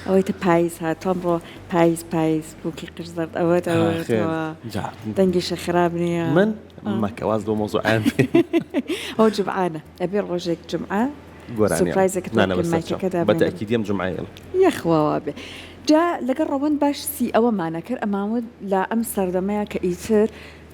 ئەوەی تە پاییز هاتۆم بۆ پاییز بووکی قرزدەرد ئەوەت دەنگیشە خراپ نییە من مەکەواز بۆ مۆزوع عام ئەو جمعانە ئەبێ ڕۆژێک جمعە سورپرایزێکت مایکەکەدا بەتەکیدیم جمعە یەخواوە بێ جا لەگەڵ ڕەوەند باش سی ئەوەمانە کرد ئەماوە لا ئەم سەردەمەیە کە ئیتر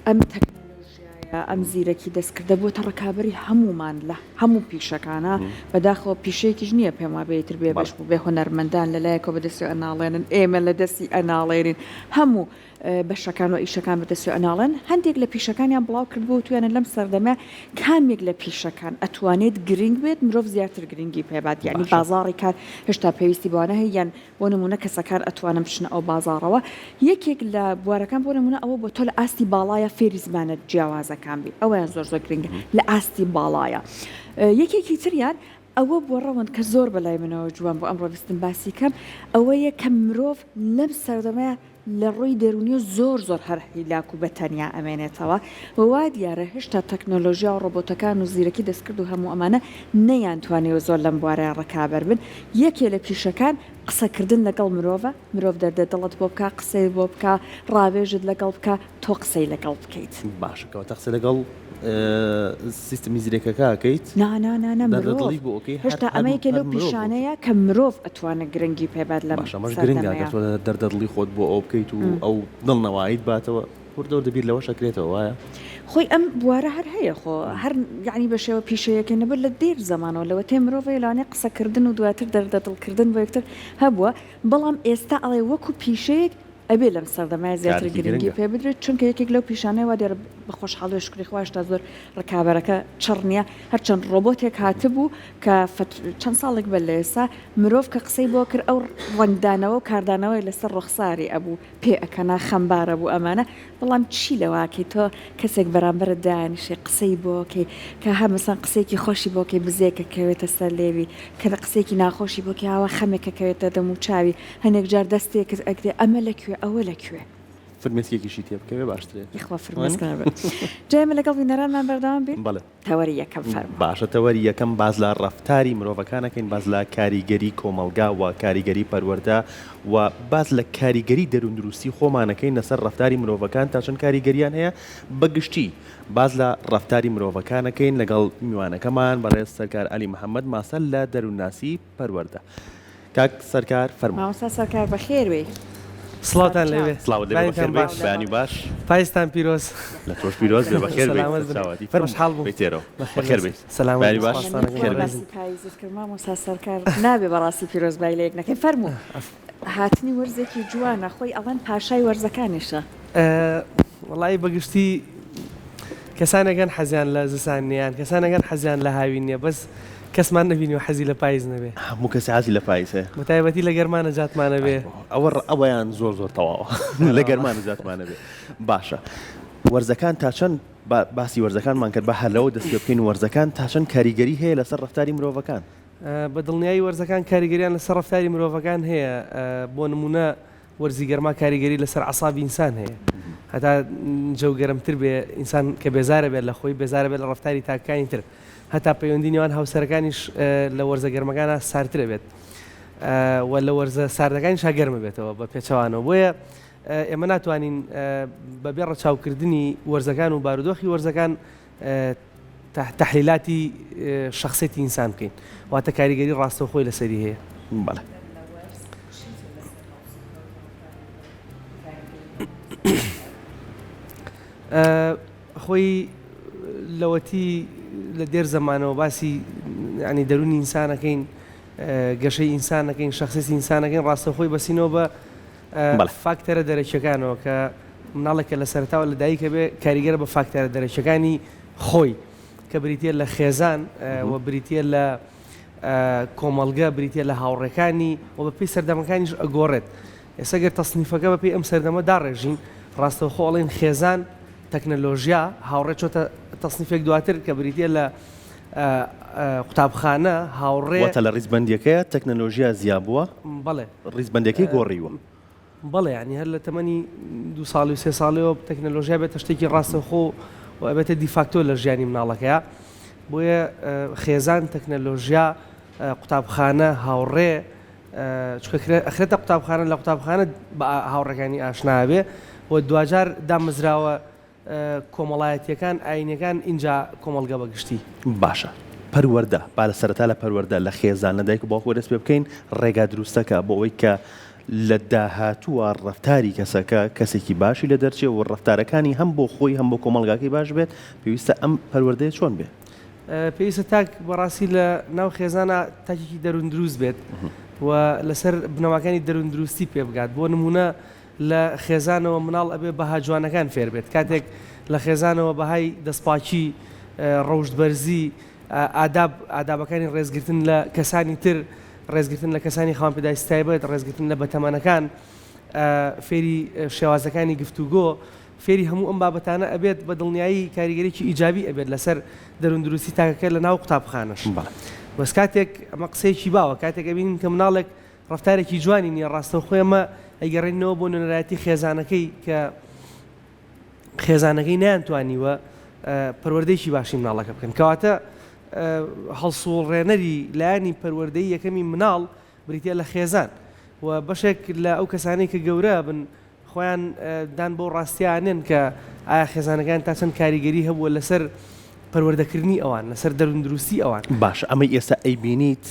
ئەم تەکنۆلۆژیایە ئەم زیرەکی دەستکردە بۆ تەڕکابەری هەمومان لە هەموو پیشەکانە بەداخەوە پیشەیەکیش نییە پێم وابێ ئیتر بێ بەش بوو بێ هونەرمەندان لەلایەکەوە بەدەستی ئەناڵێنن ئێمە لە دەستی ئەناڵێنین هەموو بەشەکان و ئیشەکان بەدەستی ئەناڵێن هەندێک لە پیشەکانیان بڵاو کرد بۆ توانن لەم سەردەمە کامێک لە پیشەکان ئەتوانێت گرنگ بێت مرۆڤ زیاتر گرنگی پێبات یعنی بازاڕی کار هێشتا پێویستی بوانە هەیەیان بۆ نمونە کەسەکان ئەتوانم بچنە ئەو بازاڕەوە یەکێک لە بوارەکان بۆ نمونە ئەوە بۆ تۆ لە ئاستی باڵایە فێری زمانە جیاوازەکان بێت ئەویان زۆر گرنگە لە ئاستی باڵایە یەکێکی تریان ئەوە بۆ ڕەوەند کە زۆر بەلای منەوە جوان بۆ ئەمڕۆ ویستم باسی کەم ئەوەیە کە مرۆڤ لەم سەردەمەیە لە ڕووی دەرونی زۆر هەر هیلاک و بەتەنیا ئەمێنێتەوە وا دیارە هێشتا تەکنۆلۆژیا و ڕۆبۆتەکان و زیرەکی دەستکرد و هەموو ئەمانە نەیانتوانێەوە زۆر لەم بوارەیە ڕکابەر بن یەکێ لە پیشەکان قسەکردن لەگەڵ مرۆڤ دەردە دڵت بۆ بکە قسەی بۆ بکە ڕاوێژت لەگەڵ بکە تۆ قسەی لەگەڵ بکەیت باشەکەەوە تەقسە لەگەڵ سیستمی زیرەکەکەکەیت نانانە هێشتا ئەمەیەکە لەو پیشانەیە کە مرۆڤ ئەتوانە گرنگی پێبات لە گرنگە دەردەدڵی خۆت بۆ ئەو بکەیت و ئەو دڵنەوەیت باتەوە وردە دەبیر لەوە شەکرێتەوە وایە خۆی ئەم بوارە هەر هەیە خۆ هەر یعنی بە شێوە پیشەیەکە نەبەر لە دێر زمانەوە لەوە تێ مرۆڤ لەوانەیە قسەکردن و دواتر دەردەدڵکردن بۆ یەکتر هەبووە بەڵام ئێستا ئەڵێ وەکو پیشەیەک ئەبێ لەم سەردەمای زیاتر گرنگی پێ بدرێت چونکە یەکێک لەو پیشانەی وا دێرە بە خۆشحاڵی شکری خواشتا زۆر ڕکابەرەکە چڕ نییە هەرچەند ڕۆبۆتێک هاتبوو کە چەند ساڵێک بە لە ئێستا مرۆڤ کە قسەی بۆ کرد ئەو ڕنگدانەوە و کاردانەوەی لەسەر ڕوخساری ئەبوو پێ ئەکەنا خەمبارە بوو ئەمانە بەڵام چی لەواکەی تۆ کەسێک بەرامبەرت دانیشێ قسەی بۆکەی کە هەر مەسەن قسێکی خۆشی بۆکەی بزێکە کەوێتە سەر لێوی کە قسێکی ناخۆشی بۆکە ئاوا خەمێکە کەوێتە دەم و چاوی هەنێک جار دەستێکت ئەگرێ ئەمە لەکوێ ئەوە لەکوێ فرمێسیەکیشی تێ بکەوێ باشترێت یخوا فرمێسکار بن جێمە لەگەڵ بینەرانمان بەردەوام بین بەڵێ تەوەری یەکەم فەرم باشە تەوەری یەکەم باز لە ڕەفتاری مرۆڤەکانەکەین باز لە کاریگەری کۆمەلگا و کاریگەری پەروەردە و باز لە کاریگەری دەروندروستی خۆمانەکەین لەسەر ڕەفتاری مرۆڤەکان تا چەند کاریگەریان هەیە بەگشتی باز لە ڕەفتاری مرۆڤەکانەکەین لەگەڵ میوانەکەمان بەڕێز سەرکار عەلی محەممەد ماسەل لە دەروونناسی پەروەردە کاک سەرکار فەرموو مامۆستا سەرکار بەخێر وێ سڵاتان لەوێ سڵاو دەبێت بەیانی باش پایستان پیرۆز لە تۆش پیرۆز بێ بەخێر بێت فەرمۆشحاڵ بوو بێتێرەوە بەخێر بێت سەلام بەیانی باش مامۆستا سەرکار نابێ بەڕاستی پیرۆزبای لە یەک نەکەی فەرموو هاتنی وەرزێکی جوانە خۆی ئەڵەن پاشای وەرزەکانیشە وەڵی بەگشتی کەسانەکەن حەزیان لە زستانیان کەسانەکەن حەزیان لە هاوین نیە بەس کەسمان نبینی و حەزی لە پاییز نەبێ هەموو کەسی حەزی لە پاییزە متایبەتی لە گەرمانە جاتمانە بێ ئەوەیان زۆر تەواوە لە گەرمانە جاتمانە بێ باشە وەرزەکان تا چەند باسی وەرزەکانمان کرد بە هەلەوە دەست بکەین وەرزەکان تا چەند کاریگەری هەیە لەسەر ڕەفتاری مرۆڤەکان بە دڵنیایی وەرزەکان کاریگەریان لەسەر ڕەفتاری مرۆڤەکان هەیە بۆ نمونە وەرزی گەرما کاریگەری لەسەر عەسابی ئینسان هەیە هەتا جەو گەرمتر بێ ئینسان کە بێزارە بێت لە خۆی بێزارە بێت لە ڕەفتاری تاکانی تر هەتا پەیوەندی نێوان هاوسەرەکانیش لە وەرزە گەرمەکانە سارترە بێت و لە وەرزە ساردەکانیش گەرمە بێتەوە بە پێچەوانەوە بۆیە ئێمە ناتوانین بەبێ ڕەچاوکردنی وەرزەکان و بارودۆخی وەرزەکان تەحلیلاتی شخصێتی ئینسان بکەین واتە کاریگەری ڕاستەوخۆی لەسەری هەیە بەڵێ خۆی لەوەتی لە دێر زەمانەوە باسی ینی دەرونی ئینسانەکەین گەشەی ئینسانەکەین شخصێتی ئینسانەکەین ڕاستەوخۆی بەسینەوە بە فاکتەرە دەرەکیەکانەوە کە مناڵێکە لە سەرتاوە لە دایکە بێ کاریگەرە بە فاکتەرە دەرەکیەکانی خۆی کە بریتە لە خێزان و بریتە لە کۆمەڵگە بریتە لە هاوڕێکانی و بە پێی سەردەمەکانیش ئەگۆڕێت ئێستا گەر تەسنیفەکە بە پێی ئەم سەردەمە داڕێژین ڕاستەوخۆ ئەڵێن خێزان تەکنەلۆژیا هاوڕێ چۆتە تەسنیفێک دواتر کە بریتە لە قوتابخانە هاوڕێ واتە لە ڕیزبەندیەکەیە تەکنەلۆژیا زیابووە بەڵێ ڕیزبەندەکەی گۆڕیوە بەڵێ ینی هەر لە تەمەنی 2 ساڵی و 3 ساڵەوە تەکنەلۆژیا بێتە شتێکی ڕاستەوخۆ و ئەبێتە دیفاکتۆ لە ژیانی مناڵەکەیە بۆیە خێزان تەکنەلۆژیا قوتابخانە هاوڕێ ئەخرێتە قوتابخانە لە قوتابخانە بە هاوڕێکانی ئاشنا بێ و دوجار دامەزراوە کۆمەڵایەتیەکان ئاینەکان اینجا کۆمەڵگە بەگشتی باشە پەروەردە با لە سەرەتا لە پەروەردە لە خێزان لەدایک و باوکو دەست پێ بکەین ڕێگا دروستەکە بۆ ئەوەی کە لە داهاتووە ڕەفتاری کەسەکە کەسێکی باشی لە دەرچێ و ڕەفتارەکانی هەم بۆ خۆی هەم بۆ کۆمەڵگاکەی باش بێت پێویستە ئەم پەروەردەیە چۆن بێت پێویستە تاک بەڕاستی لە ناو خێزانە تاکێکی دەروون دروست بێت و لەسەر بنەماکانی دەروون دروستی پێ بگات بۆ نمونە لە خێزانەوە مناڵ ئەبێ بەها جوانەکان فێر بێت کاتێک لە خێزانەوە بەهای دەستپاچی ڕەوشتبەرزی ئادابەکانی ڕێزگرتن لە کەسانی تر ڕێزگرتن لە کەسانی خاوەن پێداویستی تایبەت ڕێزگرتن لە بەتەمەنەکان فێری شێوازەکانی گفتوگۆ فێری هەموو ئەم بابەتانە ئەبێت بە دڵنیایی کاریگەریی ئیجابی ئەبێت لەسەر دەروون دروستی تاکەکە لە ناو قوتابخانەش بەس کاتێک ئەمە قسەیەکی باوە کاتێک ئەبینین کە مناڵێک ڕەفتارێکی جوانی نییە ڕاستەوخۆی ئەمە ئەیگەڕێنەوە بۆ نوێنەرایەتی خێزانەکەی کە خێزانەکەی نیانتوانیوە پەروەردەیەکی باشی مناڵەکە بکەن کەواتە هەڵسوڵڕێنەری لایانی پەروەردەی یەکەمی مناڵ بریتە لە خێزان و بەشێک لە ئەو کەسانەی کە گەورە بن خۆیان دان بۆ ڕاستیانن کە ئایا خێزانەکان تا چەند کاریگەری هەبووە لەسەر پەروەردەکردنی ئەوان لەسەر دەروون دروستی ئەوان باش ئەمە ئێستا ئەیبینیت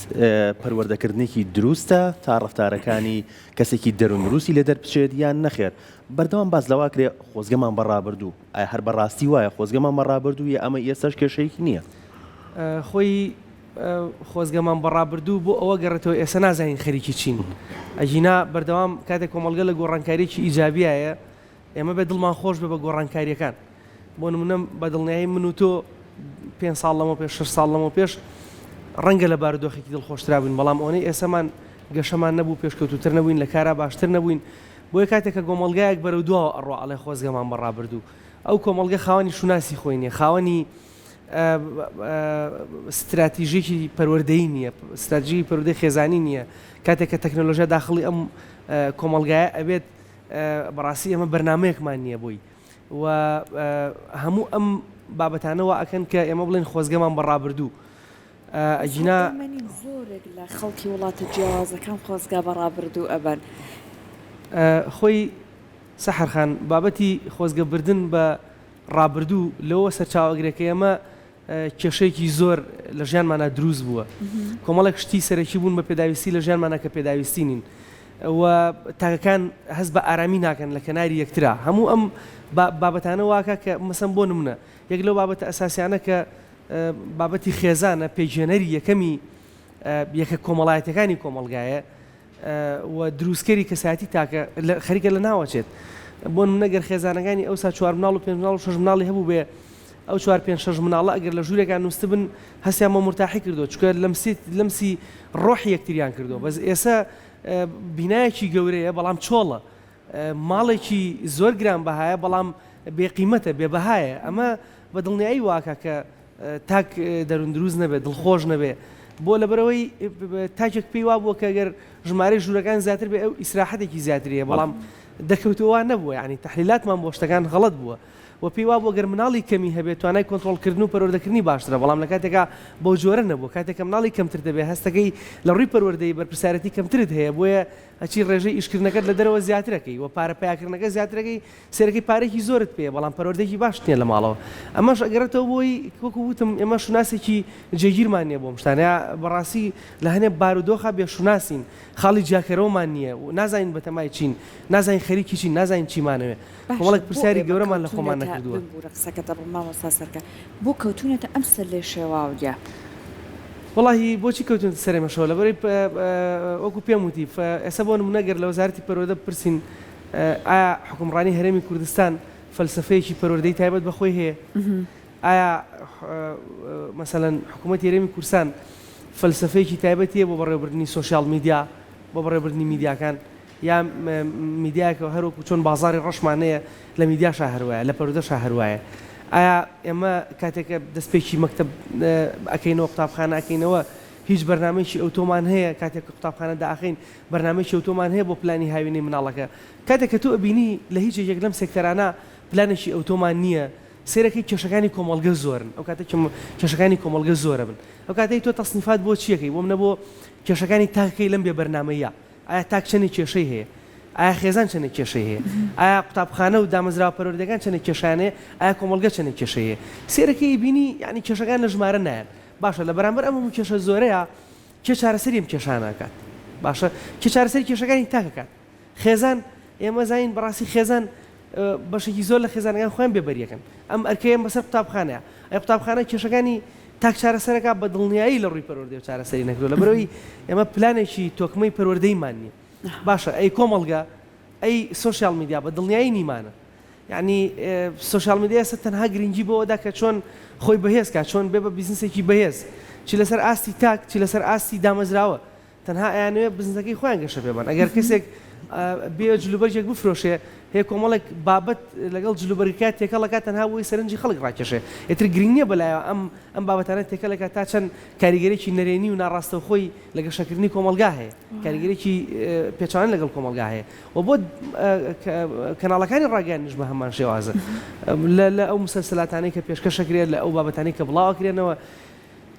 پەروەردەکردنێکی دروستە تا ڕەفتارەکانی کەسێکی دەروون دروستی لە دەربچێت یان نەخێر بەردەوام باز لەوا کرێ خۆزگەمان بەڕابردوو ئایا هەر بەڕاستی وایە خۆزگەمان بەڕابردوو یا ئەمە ئێستاش کێشەیەکی نییە خۆی خۆزگەمان بەڕابردوو بۆ ئەوە گەڕێتەوە ئێستا نازانین خەریکی چین ئەژینا بەردەوام کاتێک کۆمەڵگە لە گۆڕانکاریی ئیجابیایە ئێمە بێ دڵمان خۆش بێ بە گۆڕانکاریەکان بۆ نمونە بە دڵنیایی من و تۆ 5 ساڵ لەمە پێش 6 ساڵ لەمە پێش ڕەنگە لە بارودۆخێکی دڵخۆشترا بووین بەڵام ئەوەی ئێسەمان گەشەمان نەبوو پێشکەوتوتر نەبووین لە کارا باشتر نەبووین بۆیە کاتێککە گۆمەڵگایەک بەرەو دووە ئەڕوا ئەڵێ خۆزگەمان بەڕابردوو ئەو کۆمەڵگە خاوەنی شوناسی خۆی نیە خاوەنی استراتیژیکی پەروەردەیی نییە استراتیژی پەروەردەی خێزانی نییە کاتێک کە تەکنۆلۆژیا داخڵی ئەم کۆمەڵگایە ئەبێت بەڕاستی ئەمە بەرنامەیەکمان نییە بووی و هەموو ئەم بابەتانەوە ئەکەن کە ئێمە بڵێن خۆزگەمان بەڕابردوو ئەجینا زۆرێک لە خەڵکی وڵاتە جیاوازەکان خۆزگا بەڕابردوو ئەبەن خۆی سەحەرخان بابەتی خۆزگەبردن بە ڕابردوو لەوە سەرچاوەگرێکە ئێمە کێشەیەکی زۆر لە ژیانمانە دروست بووە کۆمەڵێک شتی سەرەکی بوون بە پێداویستی لە ژیانمانە کە پێداویستی نین و تاکەکان هەست بە ئارامی ناکەن لە کەناری یەکترا هەموو ئەم بابەتانە واکە کە مەسەن بۆ نمونە یەک لەو بابەتە ئەساسیانە کە بابەتی خێزانە پێیژێنەری یەکەمی یەکە کۆمەڵایەتەکانی کۆمەڵگایە و دروستکەری کەسایەتی تاکە خەریکە لە ناوەچێت بۆ نەگەر خێزانەکانی ئەوسا 4 مناڵ و 5 مناڵ و 6 مناڵی هەبوو بێ ئەو 4-5-6 مناڵە ئەگەر لە ژوورێکان نووسە بن هەستیان بە مرتاحی کردو چکە لەمسی ڕۆحی یەکتریان کردو بەس ئێستا بینایەکی گەورەیە بەڵام چۆڵە ماڵێکی زۆر گران بەهایە بەڵام بێقیمەتە بێبەهایە ئەمە بە دڵنیایی واکە کە تاک دەروون دروست نەبێت دڵخۆش نەبێ بۆ لەبەرەوەی تاکێک پێی وا بووە کە ئەگەر ژمارەی ژوورەکان زیاتر بێ ئەو ئیسراحەتێکی زیاتریە بەڵام دەکەوتەوە نەبووە یعنی تەحلیلاتمان بۆ شتەکان غەڵەت بووە و پێی وا بۆ گەر مناڵی کەمی هەبێت توانای کۆنتڕۆڵکردن و پەروەردەکردنی باشترە بەڵام لە کاتێکا بۆ جۆرە نەبوو کاتێککە مناڵی کەمتر دەبێت هەستەکەی لە ڕووی پەروەردەی بەرپرسارەتی کەمترت هەیە بۆیە ئەچی ڕێژەی ئیشکردنەکەت لە دەرەوە زیاترەکەی و پارە پیاکردنەکە زیاترەکەی سێرەکەی پارێکی زۆرت پێ بەڵام پەروەردەیەکی باش نییە لە ماڵەوە ئەمەش ئەگەرێتەوە بۆی وەکو وتم ئێمە شوناسێکی جێگیرمان نییە بۆ شتانە بەڕاستی لە هەنێ بارودۆخە بێشوناسین خاڵی جاکەرەوەمان نییە و نازانین بەتەمای چین نازانین خەریکی چین نازانین چیمانەوێ کۆمەڵێک پرسیاری گەورەمان لە خۆمان نەکردووە بۆ کەوتونەتە ئەم سەر لێ شێواویە وڵی بۆچی کەوتون سەرێمەشەوە لەبەرەی وەکو پێم وتی ئێستا بۆ نمونەگەر لە وەزارەتی پەروەردە بپرسین ئایا حکومڕانی هەرێمی کوردستان فەلسفەیەکی پەروەردەی تایبەت بەخۆی هەیە ئایا مەسەلەن حکوومەتی هەرێمی کوردستان فەلسفەیەکی تایبەتیە بۆ بەڕێوەبردننی سۆشیال میدیا بۆ بەڕێوەبردننی میدیاکان یا میدیاکە هەروەکو چۆن بازاری ڕەشمانەیە لە میدیاشا هەروایە لە پەروەردەشا هەروایە ئایا ئێمە کاتێکە دەستپێکی مەکتەب ئەکەینەوە قوتابخانە ئەکەینەوە هیچ بەرنامەیەکی ئۆتۆمان هەیە کاتێک قوتابخانە داخین بەرنامەیەکی ئۆتۆمان هەیە بۆ پلانی هاوینەی مناڵەکە کاتێککە تۆ ئەبینی لە هیچ یەک لەم سێکتەرانە پلانێکی ئۆتۆمان نییە سێرەکەی کێشەکانی کۆمەڵگە زۆرن ئەو کاتێک کێشەکانی کۆمەڵگە زۆرە بن ئەو کاتەی تۆ تەصنیفات بۆ چیەکەی بۆ منە بۆ کێشەکانی تاکەی لەم بێ بەرنامەیە ئایا تاک چەندی کێشەی هەیە ئایا خێزان چەندێک کێشەی هەیە ئایا قوتابخانە و دامەزراوە پەروەردەکان چەندێک کێشانەیە ئایا کۆمەڵگە چەندێک کێشەیە سێرەکەی بینی یعنی کێشەکان لە ژمارە نایەن باشە لە بەرامبەر ئەم کێشە زۆرەیە کێ چارەسەری ئەم کێشانەکات باشە کێ چارەسەری کێشەکانی تاکەکات خێزان ئێمە زین بەڕاستی خێزان بەشێکی زۆر لە خێزانەکان خۆیان بێبەریەکەن ئەم ئەرکەیەم بەسەر قوتابخانەیە ئەی قوتابخانە کێشەکانی تاک چارەسەرەکە بە دڵنیایی لە ڕووی پەروەردەی و چارەسەری نەکردو لە بەرەوەی ئێمە پلانێکی تۆکمەی پەروەردەیمان نییە باشە ئەی کۆمەڵگە ئەی سوۆشیال میدیا بە دڵنیایی نیمانە یعنی سوۆشیال میدیا ئێستا تەنها گرنگی بۆەوەدا کە چۆن خۆی بەهێز کات چۆن بێ بە بیزنسێکی بەهێز چی لەسەر ئاستی تاک چی لەسەر ئاستی دامەزراوە تەنها ئەیانوێ بزنسەکەی خۆیان گەشە پێبان ئەگەر کەسێک بێ جلوبەرجێک بفرۆشێ هەیە کۆمەڵێک بابەت لەگەڵ جلوبەرکات تێکەڵەکە تەنها بۆی سەرنجی خەڵک ڕاکێشێ ئێتر گرنگ نییە بەلایەوە ئەم بابەتانە تێکەڵێکە تا چەند کاریگەرێکی نەرێنی و ناڕاستەوخۆی لە گەشەکردنی کۆمەلگا هەیە کاریگەرێکی پێچوان لەگەڵ کۆمەلگا هەیە و بۆ کەناڵەکانی ڕاگەیانیش بە هەمان شێوازە لە ئەو مسلسلاتانەی کە پێشکەشەکرێت لە ئەو بابەتانی کە بڵاوکرێنەوە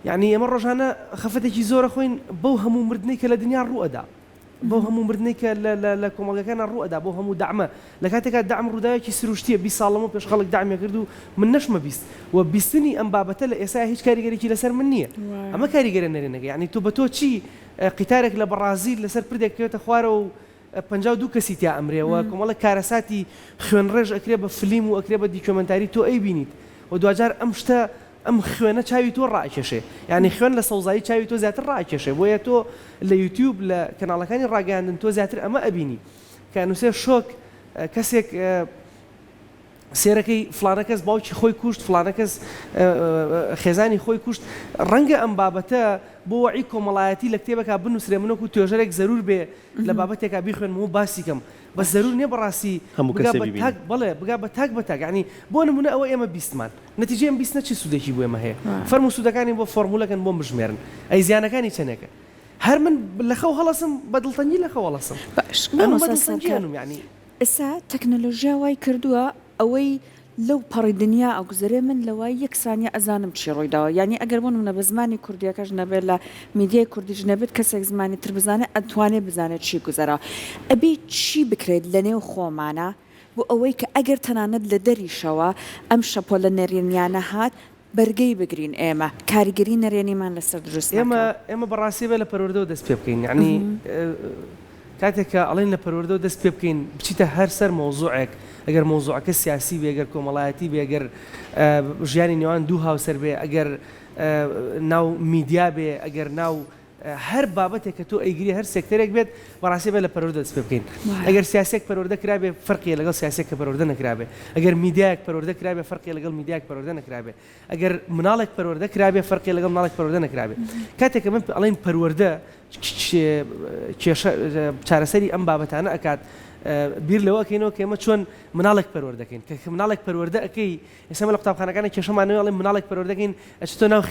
یعنی ئێمە ڕۆژانە خەفەتێکی زۆرە خۆین بەو هەموو مردنەی کە لە دنیا ڕوئەدا بۆ هەموو مردنەی کە لە کۆمەڵگەکانە ڕوئەدا بۆ هەموو دامە لە کاتێکا دام ڕووداوێکی سروشتیە 20 ساڵەمە پێش خەڵک دامیە کرد و من نەشمە بیست و بیستنی ئەم بابەتە لە ئێستا هیچ کاریگەرێکی لەسەر من نییە ئەمە کاریگەرە نەرێنەکە یعنی تۆ بە تۆ چی قیتارێک لە بەڕازیل لەسەر پردێک کەوێتە خوارەوە و 52 کەسی تیا ئەمرێەوە کۆمەڵە کارەساتی خوێنڕێژ ئەکرێ بە فلیم و ئەکرێ بە دیکۆمنتاری تۆ ئەی بینیت و دوجار ئەم شتە ئەم خوێنە چاوی تۆ ڕاکێشێ یعنی خوێن لە سەوزایی چاوی تۆ زیاتر ڕاکێشێ بۆیە تۆ لە یوتیوب لە کەناڵەکانی ڕاگەاندن تۆ زیاتر ئەمە ئەبینی کە نووسێ شۆک کەسێک سێرەکەی فلانە کەس باوکی خۆی کوشت فلانە کەس خێزانی خۆی کوشت ڕەنگە ئەم بابەتە بۆ وەعی کۆمەڵایەتی لە کتێبەکە بنووسرێ منەکو توێژەرێک زەرور بێ لە بابەتێکا بیخوێنم و باسی کەم بە زەرور نییە بەڕاستی بڵێ بگا بە تاک بە تاک ینی بۆ نمونە ئەوە ئێمە بیستمان نەتیجە ئەم بیستنە چی سوودێکی بۆ ئێمە هەیە فەرمو سوودەکانی بۆ فۆرمولەکەن بۆ بژمێرن ئەی زیانەکانی چەندێکە هەر من لە خەو هەڵەسم بە دڵتەنگی لە خەو هەڵەسم ینی ئێستا تەکنەلۆژیا وای کردووە ئەوەی لەو پەڕی دنیا ئەو گوزارێ من لەوای یەک سانیە ئەزانم چی ڕۆیداوە یعنی ئەگەر بۆ منە بە زمانی کوردیەکەش نەبێت لە میدیای کوردیش نەبێت کەسێک زمانی تر بزانێت ئەتوانێت بزانێت چی گوزەرەوە ئەبێ چی بکرێت لە نێو خۆمانە بۆ ئەوەی کە ئەگەر تەنانەت لە دەریشەوە ئەم شەپۆ لە نەرێنیانە هات بەرگەی بگرین ئێمە کاریگەری نەرێنیمان لەسەر دروست ئێمە بەڕاستی بێ لە پەروەردەوە دەست پێ بکەین یعنی کاتێککە ئەڵێن لە پەروەردەوە دەست پێ بکەین بچیتە هەر سەر مۆزوعێک ئەگەر مۆزوعەکە سیاسی بێ ئەگەر کۆمەڵایەتی بێ ئەگەر ژیانی نێوان دوو هاوسەر بێ ئەگەر ناو میدیا بێ ئەگەر ناو هەر بابەتێک کە تۆ ئەیگری هەر سێکتەرێک بێت بەڕاستی بێ لە پەروەردە دەست پێ بکەین ئەگەر سیاسێک پەروەردە کرابێ فەرقی لەگەڵ سیاسێک کە پەروەردە نەکرابێ ئەگەر میدیایەک پەروەردە کرابێ فەرقی لەگەڵ میدیایەک پەروەردە نەکرابێ ئەگەر مناڵێک پەروەردە کرابێ فەرقی لەگەڵ مناڵێک پەروەردە نەکرابێ کاتێک من ئەڵێن پەروەردە چارەسەری ئەم بابەتانە ئەکات بیر لەوە ئەکەینەوە کە ئێمە چۆن مناڵێک پەروەردەکەین کە مناڵێک پەروەردە ئەەکەی ئێستا لە قوتابخانەکانی کێشەمانەوە ئەڵێن مناڵێک پەروەردەکەین ئەچێتۆ ناو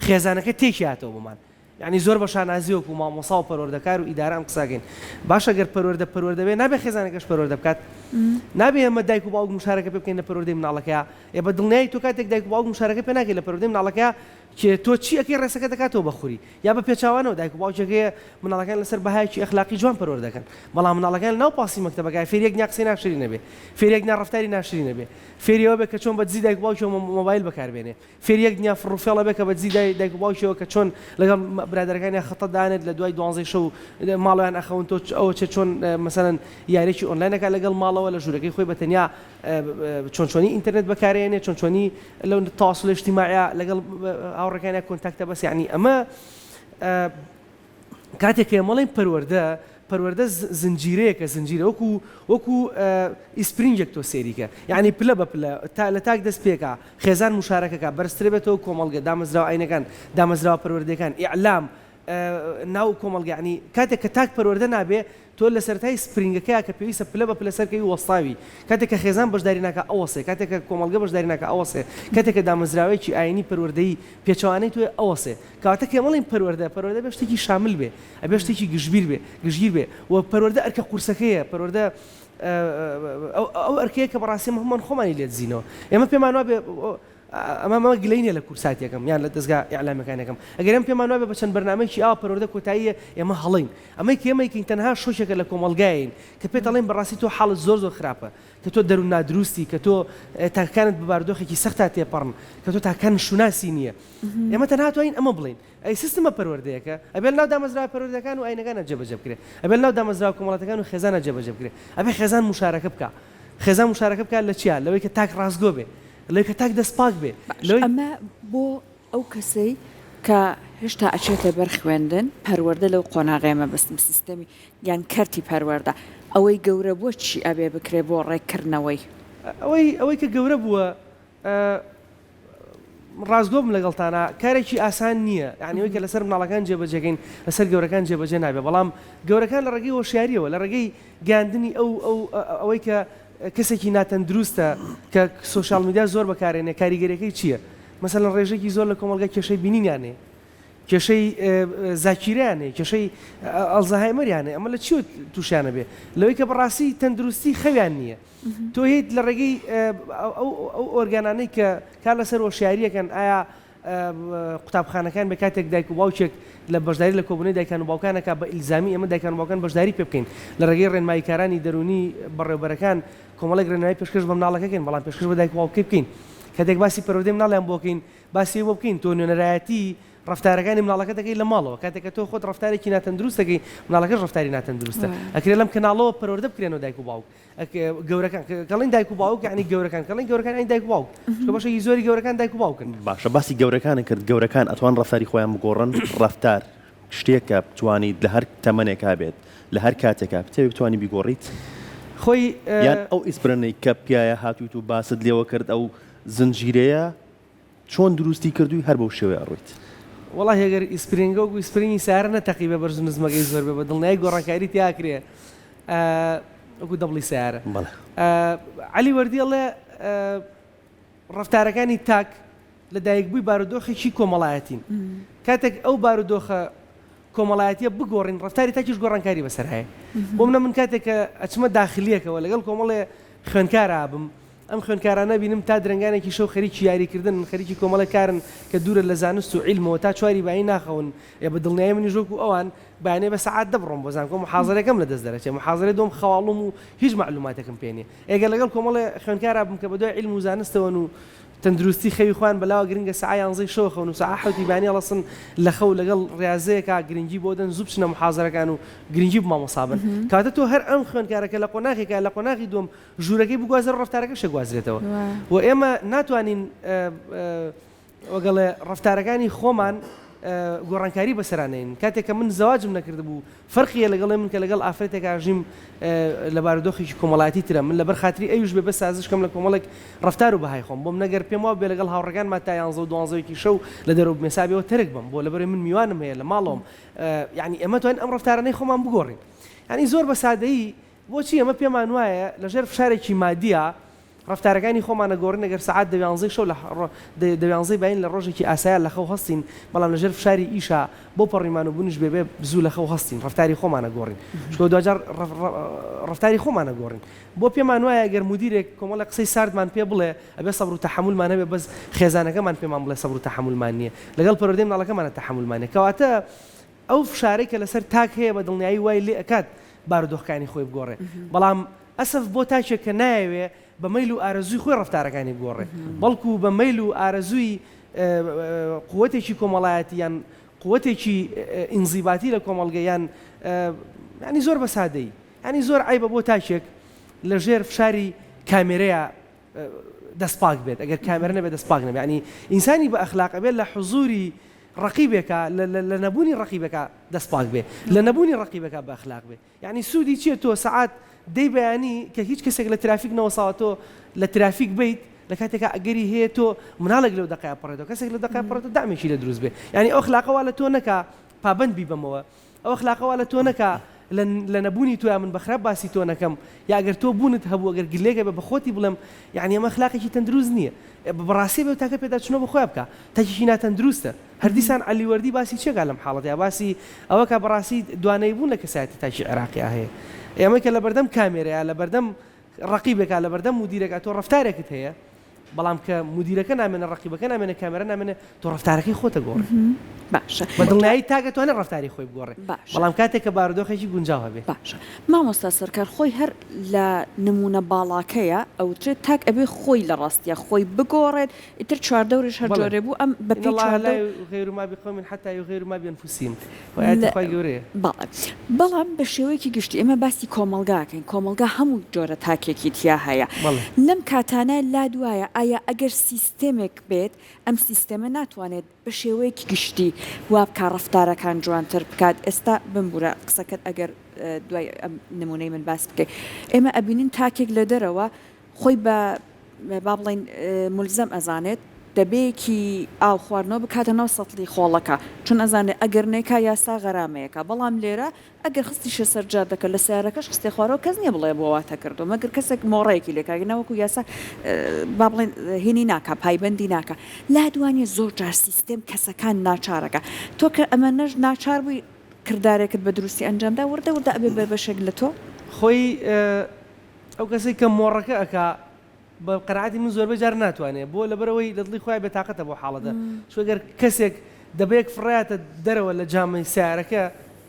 خێزانەکە تێکی هاتەوە بمان یعنی زۆر بە شانازیوەکو مامۆسا و پەروەردەکار و ئیدارە ئەم قساکەین باشە گەر پەروەردە بێ نابێ خێزانەکەش پەروەردە بکات نابێ ئەمە دایک و باوک مشارەکە پێ بکەین لە پەروەردەی مناڵەکەیە ێ بە دڵنیایی تۆ کاتێک دایک و باوک مشارەکە پێ ناکەی لە پەروەردەی مناڵەکەیە کە تۆ چی ئەەکەی ڕێسەکە دەکاتەوە بەخوری یا بە پێچاوانەوە دایک و باوکێکەیە مناڵەکان لەسەر بەهایکی ئەخلاقی جوان پەروەردە دەکەن بەڵام مناڵەکان ناو پاسی مەکتەبەکە فێریەک قسەی ناشری نەبێ فێریەک ڕەفتاری ناشری نەبێ فێریەوە بێ کە چۆن بەدزی دایک و باوکەوە مۆبایل بەکاربێنێ فێریەک فڕوفێڵە بێ کە بەدزی دایک و باوکەوە کە چۆن لەگەڵ برادەرەکانی خەتە دانێت لە دوای 12 شەو ماڵیان ئەخەون تۆ ئەوە چۆن مەسەلەن یاریێکی ئۆنلاینەکە لەگەڵ ماڵەوە لە ژوورەکەی خۆی بەتەنیا چۆنچۆنی ئینتەرنێت بەکارێنێ چۆنچۆنی لەو تەواصل اجتیماعی لەگەڵ هاوڕێکانیان کۆنتاکتە بەس یعنی ئەمە کاتێک مەڵێن پەروەردە زنجیرەیەکە زنجیرە وەکو ئیسپرینجێک تۆ سێریکە یعنی پلە بە پلە لە تاک دەست پێکە خێزان مشارەکەکە بەرزترە بێتەوە کۆمەڵگە دامەزراوە ئاینەکان دامەزراوە پەروەردەکان ئیعلام ناو کۆمەڵگە یعنی کاتێک کە تاک پەروەردە نابێ تۆ لە سەرەتای سپرینگەکەیە کە پێویستە پلە بە پلە سەرکەوی وەستاوی کاتێک کە خێزان بەشداری ناکە ئەوەسێ کاتێک کە کۆمەڵگە بەشداری ناکە ئەوەسێ کاتێک کە دامەزراوەیەکی ئاینی پەروەردەیی پێچەوانەی توێ ئەوەسێ کاتە کە مەڵین پەروەردە بێ شتێکی شامل بێ ئەبێ شتێکی گژگیر بێ و پەروەردە ئەرکە قورسەکەیە پەروەردە ئەو ئەرکەیە کە بەڕاستی هەمومان خۆمانی لێ دزینەوە ئێمە پێمان وابێ ئەمە گلەینە لە کورساتێکم یان لە دەستگا ئیعلامەکانەکەم ئەگەر ئەم پێمان وایە بە چەند بەرنامەیەکی پەروەردە کۆتاییە ئێمە هەڵین ئەمەی کێمەیەکین تەنها شۆشێکە لە کۆمەڵگایین کە پێت ئەڵێن بەڕاستی تۆ حاڵت زۆر خراپە کە تۆ دەروون نادروستی کە تۆ تاکانت بباردۆخێکی سەختا تێپەڕن کە تۆ تاکان شوناسی نییە ئێمە تەنها توانین ئەمە بڵین ئەی سیستمە پەروەردەیەکە ئەبێ ناو دامەزرا پەروەردەکان و ئاینەکانە جێبەجێ بکرێ ئەبێ ناو دامەزرا کۆمەڵەتەکان و خێزانە جێبەجێ بکرێ ئەبێ خێزان مشارەکە بکە خێزان مشارەکە بکات لە چیا لەوەی کە تاک ڕاستگۆ بێ لەوەی کە تاک دەستپاک بێ ئەمە بۆ ئەو کەسەی کە هێشتا ئەچێتە بەر خوێندن پەروەردە لەو قۆناغێمە بەستم سیستەمی یان کەرتی پەروەردە ئەوەی گەورە بۆ چی ئەبێ بکرێ بۆ ڕێککردنەوەی ئەوەی کە گەورە بووە ڕاستگۆم لەگەڵتانە کارێکی ئاسان نییە یعنیەوەی کە لەسەر مناڵەکان جێبەجێگەین لەسەر گەورەکان جێبەجێ نابێ بەڵام گەورەکان لە ڕێگەی هۆشیاریەوە لە ڕێگەی گاندنی ئەوەی کە کەسێکی ناتەندروستە کە سوشال میدیا زۆر بەکارێنێ کاریگەریەکەی چییە مەسەلەن ڕێژێکی زۆر لە کۆمەلگا کێشەی بینینیانێ کێشەی زاکیریانێ کێشەی ئەڵزەهایمەریانێ ئەمە لە چی تووشیانە بێ لەوەی کە بەڕاستی تەندروستی خەویان نییە تۆ هیت لە ڕێگەی ئەو ئۆرگانانەی کە کار لەسەر هۆشیاریەکەن ئایا قوتابخانەکان بە کاتێک دایک و باوچێک لە بەشداری لە کۆبوونەی دایکان و باوکانەکە بە ئیلزامی ئەمە دایکان و باوکان بەشداری پێ بکەین لە ڕێگەی ڕێنماییکارانی دەرونی بەڕێوەبەرەکان کۆمەڵێک ڕێنمایی پێشکەش بە مناڵەکەکەین بەڵام پێشکەش بە دایک و باوکەی بکەین کاتێک باسی پەروەردەی مناڵیان بۆ بکەین باسی بۆ بکەین تۆ نوێنەرایەتی ڕفتارەکانی مناڵەکە دەکەی لە ماڵەوە کاتێککە تۆ خۆت ڕفتارێکی ناتەندروست دەکەی مناڵەکەش ڕفتاری ناتەندروستە ئەکرێ لەم کەناڵەوە پەروەردە بکرێنەوە دایک و باوک گەورەکان کەڵین دایک و باوک یعنی گەورەکان کەڵین گەورەکان ئەین دایک و باوک کە بەشێکی زۆری گەورەکان دایک و باوکن باشە باسی گەورەکانە کرد گەورەکان ئەتوان ڕفتاری خۆیان بگۆڕن ڕفتار شتێکە بتوانیت لە هەر تەمەنێکا بێت لە هەر کاتێکا بتەوێت بتوانی بیگۆڕیت خۆی یان ئەو ئیسپرنەی کە پیاە هاتوویت و باست لێوە کرد ئەو زنجیرەیە چۆن دروستی کردووی هەر بەو شێوەیە ڕۆیت والله هەگەر ئیسپرینگە و ئیسپرینی سارە نەتەقی بە بەرز نزمەکەی زۆر بێ بە دڵنیای گۆڕانکاری تیاکرێ وەکو دەبڵی سیارە علی وەردیڵێ ڕفتارەکانی تاک لە دایکبووی بارودۆخێکی کۆمەڵایەتین کاتێک ئەو بارودۆخە کۆمەڵایەتیە بگۆڕین ڕفتاری تاکیش گۆڕانکاری بەسەر هەیە بۆ منە من کاتێککە ئەچمە داخلیەکەوە لەگەڵ کۆمەڵێ خوێنکارە بم ئەم خوێنکارانە بینم تا درنگانێکی شەو خەریکی یاریکردن خەریکی کۆمەڵە کارن کە دوورە لە زانست و عیلمەوە تا چواری بایی ناخەون یا بە دڵنیایی منی ژۆک و ئەوان بەیانێ بە سەعات دەبڕۆم بۆ زانکۆ محاضرەکەم لە دەست دەرەچێ محاضرەی دۆم خەواڵم و هیچ معلوماتێکم پێ نییە ئێگە لەگەڵ کۆمەڵێ خوێنکارە بم کە بە دوای عیلم و زانستەوەن و تەندروستی خەوی خوان بەلاوە گرنگە سەعای 11 شەو خەون و سەعات 7 بانی ئەڵەسن لە خەو لەگەڵ ڕاضەیەکە گرنگی بۆ دەن زوو بچنە محاضرەکان و گرنگی بمامۆستا بن کاتە تۆ هەر ئەم خوێنکارەکە لە قۆناغێکە لە قۆناغی دوم ژوورەکەی بگوازە ڕفتارەکە شەگوازرێتەوە و ئێمە ناتوانین وەگەڵێ ڕفتارەکانی خۆمان گۆڕانکاری بەسەرانین کاتێککە من زەواجم نەکرد بوو فەرقیە لەگەڵێ من کە لەگەڵ ئافرەتێکا ژیم لە بارودۆخێکی کۆمەڵایەتی ترە من لەبەر خاتری ئەویش بێ بە سازشکەم لە کۆمەڵێک ڕفتار و بەهای خۆم بۆم نەگەر پێم وابێ لەگەڵ هاوڕەکانمان تا 11 و 12 شەو لە دەرەوە مێسابەوە تەرک بم بۆ لەبەر من میوانم هەیە لە ماڵەوەم یعنی ئێمە توانین ئەم ڕفتارانەی خۆمان بگۆڕین یعنی زۆر بە سادەیی بۆچی ئەمە پێمان وایە لەژێر فشارێکی مادیە ڕفتارەکانی خۆمانە گۆڕین ئەگەر سەعات 12 شەو لە 12 باین لە ڕۆژێکی ئاسایە لە خەو هەستین بەڵام لەژێر فشاری ئیشا بۆ پەڕیمان و بوونیش بێبێ زوو لە خەو هەستین ڕفتاری خۆمانە گۆڕین چکە دوجار ڕفتاری خۆمانە گۆڕین بۆ پێمان وایە ئەگەر مدیرێک کۆمەڵە قسەی ساردمان پێ بڵێ ئەبێ سەبر و تەحملمان هەبێ بەس خێزانەکەمان پێمان بڵێ سەبر و تەحملمان نییە لەگەڵ پەروەردەی مناڵەکەمانە تەحملمان نییە کەواتە ئەو فشارەی کە لەسەر تاک هەیە بە دڵنیایی وای لێ ئەکات بارودۆخەکانی خۆی بگۆڕێ بەڵام ئەسف بۆ تاچێک کە نایەوێ بە مەیل و ئارەزووی خۆی ڕفتارەکانی بگۆڕێ بەڵکو بە مەیل و ئارەزووی قووەتێکی کۆمەڵایەتی یان قووەتێکی ئینزیباتی لە کۆمەڵگەیان ینی زۆر بە سادەی ینی زۆر عیبە بۆ تاچێک لە ژێر فشاری کامێرەیە دەستپاک بێت ئەگەر کامێرە نەبێت دەستپاک نەبێت ینی ئینسانی بە ئەخلاق بێت لە حزوری ڕقیبێکە لە نەبوونی ڕقیبەکە دەستپاک بێ لە نەبوونی ڕقیبەکە بە ئەخلاق بێ یعنی سوودی چیە تۆ سەعات دەی بەیانی کە هیچ کەسێک لە ترافیک نەوەساوە تۆ لە ترافیک بیت لە کاتێکە ئەگەری هەیە تۆ مناڵێک لەو دقای پڕێتەوە کەسێک لە دقای پڕێتەوە دامێکی لە دروست بێ یعنی ئەو خلاقەوە لە تۆ نەکا پابند بی بمەوە ئەو خلاقەوە لە تۆ نەکا لە نەبوونی تۆ من بەخراپ باسی تۆ نەکەم یا ئەگەر تۆ بوونت هەبوو ئەگەر گلێگە بە بەخۆتی بڵێم یعنی ئەمە خلاقێکی تەندروست نییە بەڕاستی بێ تاکە پێدا چنەوە بەخۆی بکە تاکیشی ناتەندروستە هەردیسان علی وەردی باسی چێکا لەم حاڵەتە باسی ئەوە کە بەڕاستی دوانەی بوون لە کەسایەتی تاکی عێراقی هەیە ئێمە کە لە بەردەم کامێرەیە لە بەردەم ڕقیبێکە لە بەردەم مدیرێکە تۆ ڕفتارێکت هەیە بەڵام کە مدیرەکە نامێنە ڕقیبەکە نامێنە کامێرە نامێنە تۆ ڕفتارەکەی خۆتە گۆڕی باشە بە دڵنیایی تاگەتوانێت ڕفتاری خۆی بگۆڕێ باشە. بەڵام کاتێک کە بارودۆخێکی گونجاو هەبێ باشە مامۆستا سەرکار خۆی هەر لە نمونە باڵاکەیە ئەوترێت تاک ئەبێ خۆی لە ڕاستیە خۆی بگۆڕێت ئیتر چواردەوریش هەر جۆرێ بوو ئەم بە پێی غير ما بقوم حتى يغيروا ما بأنفسهم وآيات خۆی گەورەیە بەڵام بە شێوەیەکی گشتی ئێمە باسی کۆمەلگاکەین کۆمەلگا هەموو جۆرە تاکێکی تیا هەیە لەم کاتانە لا دوایە ئایا ئەگەر سیستێمێک بێت ئەم سیستەمە ناتوانێت بە شێوەیەکی گشتی وابکە ڕفتارەکان جوانتر بکات ئێستا بمبورە قسەکەت ئەگەر دوای نمونەی من باس بکەیت ئێمە ئەبینین تاکێک لە دەرەوە خۆی بە با بڵین ملزەم ئەزانێت دەبەیەکی ئاو خواردنەوە بکاتە ناو سەتڵی خۆڵەکە چون ئەزانێت ئەگەر نێکا یاسا غەرامەیەەکە بەڵام لێرە ئەگەر خستیشە سەرجار دەکە لە سیارەکەش خستی خوارەوە کەس نییە بڵێ بۆواتە کردو مەگەر کەسێک مۆڕەیەکی لێکاگەنەوەکو یاسا با بڵێن هێنی ناکە پایبەندی ناکە لا دوانێ زۆر جار سیستێم کەسەکان ناچارەکە تۆ کە ئەمە نەژ ناچار بووی کردارێکت بە دروستی ئەنجامدا وردە ئەبێ بەشێک لە تۆ خۆی ئەو کەسێک کە مۆڕەکە ئەکا بە قەناعەتی من زۆربەی جار ناتوانێت بۆ لەبەرەوەی لە دڵی خۆی بێتاقەتە بۆ حاڵەتە شوەگەر کەسێک دەبێت فڕاتە دەرەوە لە جامەی سیارەکە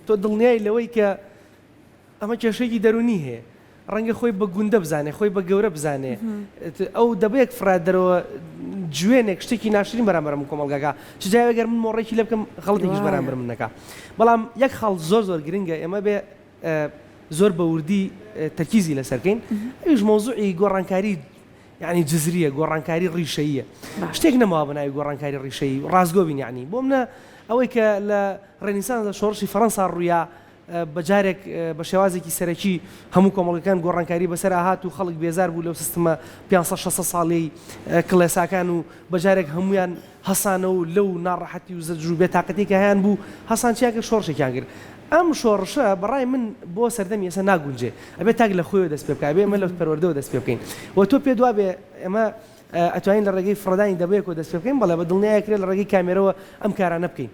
تۆ دڵنیای لەوەی کە ئەمە کێشەیەکی دەرونی هەیە ڕەنگە خۆی بە گوندە بزانێ خۆی بە گەورە بزانێ ئەو دەبێت فرات دەرەوە جوێنێک شتێکی ناشرین بەرامبەرم کۆمەلگاکە چ جایەگەر من مۆڕێکی لێ بکەم خەڵەتێکیش بەرامبەر من نەکا بەڵام یەک خەڵ زۆر گرنگە ئێمە بێ زۆر بە وردی تەرکیزی لەسەرکەین ئەویش مۆزوعی گۆڕانکاری يعني جزرية قران كاري ريشية شتيك نما بناي قران كاري ريشية رازقوبين يعني بومنا أويك لرينيسانس شورشي فرنسا الريا بجارك بشوازي كي سرقي همو كمالكان قران كاري بسرعة هاتو خلق بيزار بولو سيستم بيانص شخص صالي كلاسا كانوا بجارك هميان حسانو لو نار حتى يزجوا بتاقتي كهان بو حسان شيء شورشي كانغير ئەم شۆڕشە بەڕای من بۆ سەردەمی ئێستا ناگونجێ ئەبێت تاک لە خۆی دەست پێ بکە ئەبێ ئمە لە پەروەردەوە دەست پێ بکەین و تۆ پێ دوابێ ئێمە ئەتوانین لە ڕێگەی فڕدانی دەبەیەکەوە دەست پێ بکەین بەڵێ بە دڵنیایەکرێت لە ڕێگەی کامێرەوە ئەم کارانە بکەین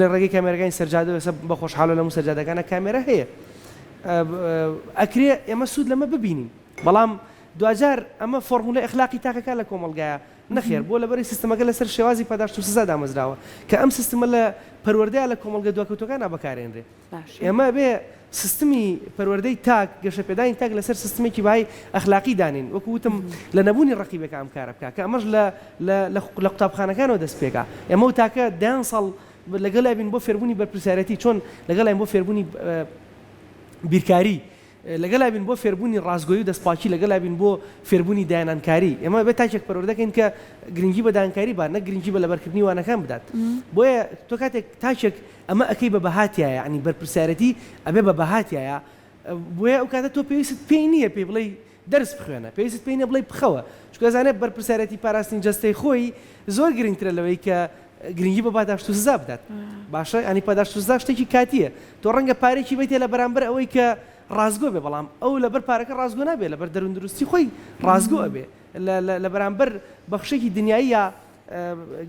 لە ڕێگەی کامێرەکانی سەرجادە ئێستا بە خۆشحاڵە لەموو سەرجادەکانە کامێرە هەیە ئەکرێ ئێمە سوود لەمە ببینین بەڵام دوجار ئەمە فۆرمولای ئەخلاقی تاکەکە لە کۆمەلگایە نەخێر بۆ لەبەری سیستەمەکە لەسەر شێوازی پاداشت و سزا دامەزراوە کە ئەم سیستەمە لە پەروەردەیە لە کۆمەلگە دواکەوتەکانە بەکارێنرێ ئێمە بێ سیستمی پەروەردەی تاک گەشەپێدانی تاک لەسەر سیستمێکی بای ئەخلاقی دانین وەکو وتم لە نەبوونی ڕقیبەکە ئەم کارە بکە کە ئەمەش لە قوتابخانەکانەوە دەست پێکا ئێمە و تاکە دایان ساڵ لەگەڵای بین بۆ فێربوونی بەرپرسیارەتی چۆن لەگەڵای بۆ فێربوونی بیرکاری لەگەڵای بین بۆ فێربوونی ڕازگۆیی و دەستپاکی لەگەڵای بین بۆ فێربوونی دایانانکاری ئێمە بێت تاکێک پەروەردەکەین کە گرنگی بە دایانکاری با نە گرنگی بە لەبەرکردنی وانەکان بدات بۆیە تۆ کاتێک تاچێک ئەمە ئەەکەی بە بەهاتیایە ینی بەرپرسیارەتی ئەبێ بە بەهاتیایە بۆیە ئەو کاتە تۆ پێویست پێی نییە پێی بڵێ دەرس بخوێنە پێویست پێی نیە بڵێ بخەوە چونکە ئەزانێت بەرپرسیارەتی پاراستنی جەستەی خۆی زۆر گرنگترە لەوەی کە گرنگی بە پاداشت و سزا بدات باشە ینی پاداشت و سزا شتێکی کاتیە تۆ ڕەنگە پارێکی بیتێ لە بەرامبەر ئەوەی کە ڕازگۆ بێ بەڵام ئەو لەبەر پارەکە ڕازگۆ نابێ لەبەر دەروون دروستی خۆی ڕازگۆ ئەبێ لە بەرامبەر بەخشێکی دنیاییە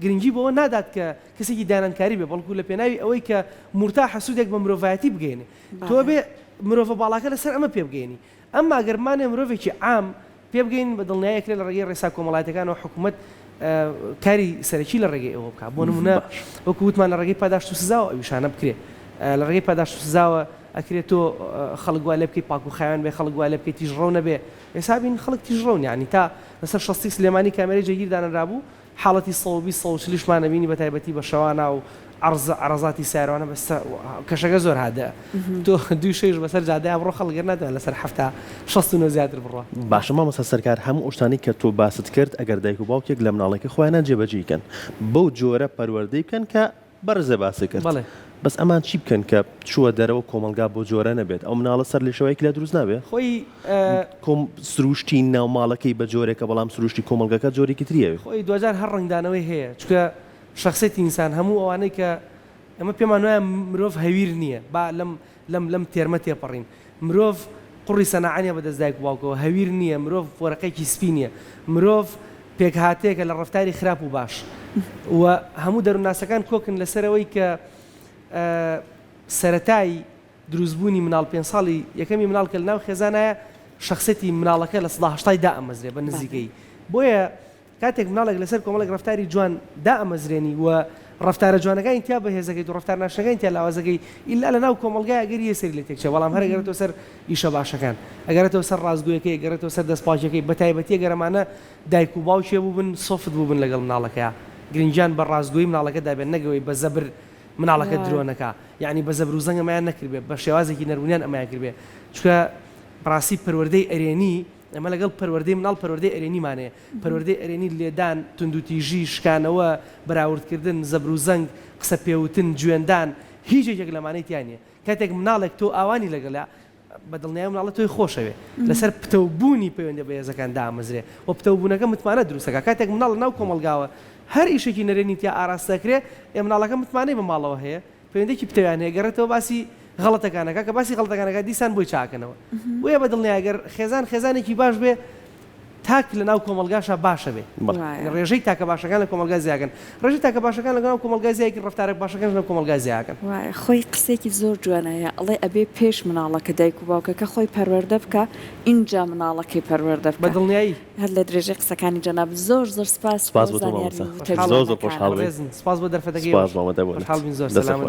گرنگی بەوە نادات کە کەسێکی دایانانکاری بێ بەڵکو لە پێناوی ئەوەی کە مرتا حەسوودێک بە مرۆڤایەتی بگەێنێ تۆ بێ مرۆڤە باڵاکە لەسەر ئەمە پێ بگەێنی ئەمما گەرمانێ مرۆڤێکی عام پێ بگەین بە دڵنیایەکرێت لە ڕێگەی ڕێسا کۆمەڵایەتەکانەوە حکوومەت کاری سەرەکی لە ڕێگەی ئەوە بکات بۆ نمونە وەکو وتمان لە ڕێگەی پاداشت و سزاوە ئەویشانە بکرێ لە ڕێگەی پاداشت و سزاوە ئەکرێت تۆ خەڵک وای لێ بکەی پاک و خاوێن بێ خەڵک وای لێ بکەی تیژڕەو نەبێ ئێستا بین خەڵک تیژڕەون یعنی تا لەسەر شەستی سلێمانی کامێرەی جێگیر دانرابوو حاڵەتی 120 بینی بە تایبەتی بە شەوانە و عرەزاتی سیارەوانە بەستە کەشەکە زۆر هادە تۆ دوی شەیش بەسەر جادەیە بڕۆ خەڵگەر ناتوانێت لەسەر هەفتە 69 زیاتر بڕۆ باشە مامۆستا سەرکار هەموو شتانی کە تۆ باست کرد ئەگەر دایک و باوکێک لە مناڵێکی خۆیانە جێبەجێکەن بەو جۆرە پەروەردەی بکەن کە بەرزە باسی کرد بەس ئەمان چی بکەن کە چووە دەرەوە کۆمەلگا بۆ جۆرە نەبێت ئەو مناڵە سەر لە شەوەیەکی لە دروست نابێت خۆی سروشتی ناو ماڵەکەی بە جۆرێکە بەڵام سروشتی کۆمەلگاکە جۆرێکی تریەوێت خۆی دوجار هەر ڕنگدانەوەی هەیە چکە شخصێتی ئینسان هەموو ئەوانەی کە ئەمە پێمان وایە مرۆڤ هەویر نییە با لەم تێرمە تێپەڕین مرۆڤ قوڕی سەناعانیە بەدەست دایک و باوکەوە هەویر نییە مرۆڤ فۆرەقەیەکی سپی نییە مرۆڤ پێکهاتەیەکە لە ڕەفتاری خراپ و باش و هەموو دەرووناسەکان کۆکن لەسەرەوەی کە سەرەتای دروستبوونی مناڵ 5 ساڵی یەکەمی مناڵ کە لەناو خێزانایە شخصەتی مناڵەکە لە 1970 ئەمەزرێ بە نزیکەی بۆیە کاتێک مناڵێک لەسەر کۆمەڵێک ڕفتاری جوان دا ئەمەزرێنی و ڕفتارە جوانەکەی تیا بەهێزەکەیت و ڕفتار ناشەکەی تیا لاوازەکەی ئیلا لە ناو کۆمەلگای ئەگەر یەسەری لە تێکچێ بەڵام هەر ئەگەرێتەوە سەر ئیشە باشەکان ئەگەرێتەوە سەر ڕازگویەکەی ئەگەرێتەوە سەر دەستپاچەکەی بە تایبەتی گەرەمانە دایک و باوکێ بووبن سۆفت بووبن لەگەڵ مناڵەکەیە گرنگیان بە ڕازگویی مناڵەکە دابێت نەگەوەی بە زەبر مناڵەکە درۆنەکە یعنی بە زەبر و زەنگ ئەمایان نەکردبێ بە شێوازێکی نەرمونیان ئەمایان کردبێ چونکە ڕاستی پەروەردەی ئەرێنی ئەمە لەگەڵ پەروەردەی مناڵ پەروەردەی ئەرێنیمانەیە پەروەردەی ئەرێنی لێدان توندوتیژی شکانەوە بەراوردکردن زەبر و زەنگ قسە پێوتن گوێندان هیچ یەکێک لەمانەی تیانە کاتێک مناڵێک تۆ ئاوانی لەگەڵا بەدڵنیای مناڵە تۆی خۆشەوێ لەسەر پتەوبوونی پەیوەندە بە هێزەکان دامەزرێ و پتەوبوونەکە متمانە دروستەکە کاتێک مناڵ ناو کۆمەلگاوە هەر ئیشێکی نەرێنی تیا ئاراستەکرێ ئێ مناڵەکە متمانەی بە ماڵەوە هەیە پەیوەندێکی پتەویان هەیە گەڕێتەوە باسی غەڵەتەکانەکە کە باسی غەڵەتەکانەکە دیسان بۆی چاکەنەوە وێ بەدڵنیای ئەگەر خێزانێکی باش بێ تاک لە ناو کۆمەلگاشە باشە بێ ڕێژەی تاکە باشەکان لە کۆمەلگا زیاکەن ڕێژەی تاکە باشەکان لەگەڵ کۆمەلگا زیاکە ڕفتارێک باشەکان لە کۆمەلگا زیاکەن خۆی قسێکی زۆر جوانەیە ئەڵێ ئەبێ پێش مناڵەکە دایک و باوکەکە خۆی پەروەردە بکە اینجا مناڵەکەی پەروەردە بکە بەدڵنیایی هەر لە درێژەی قسەکانی جەناب زۆر زۆر سپاس سپاس بۆ تۆ مامۆستا. زۆر زۆر خۆشحاڵ بووین. سپاس بۆ دەرفەتەکەی سپاس مامۆستا بۆ خۆشحاڵ بین زۆر سەلام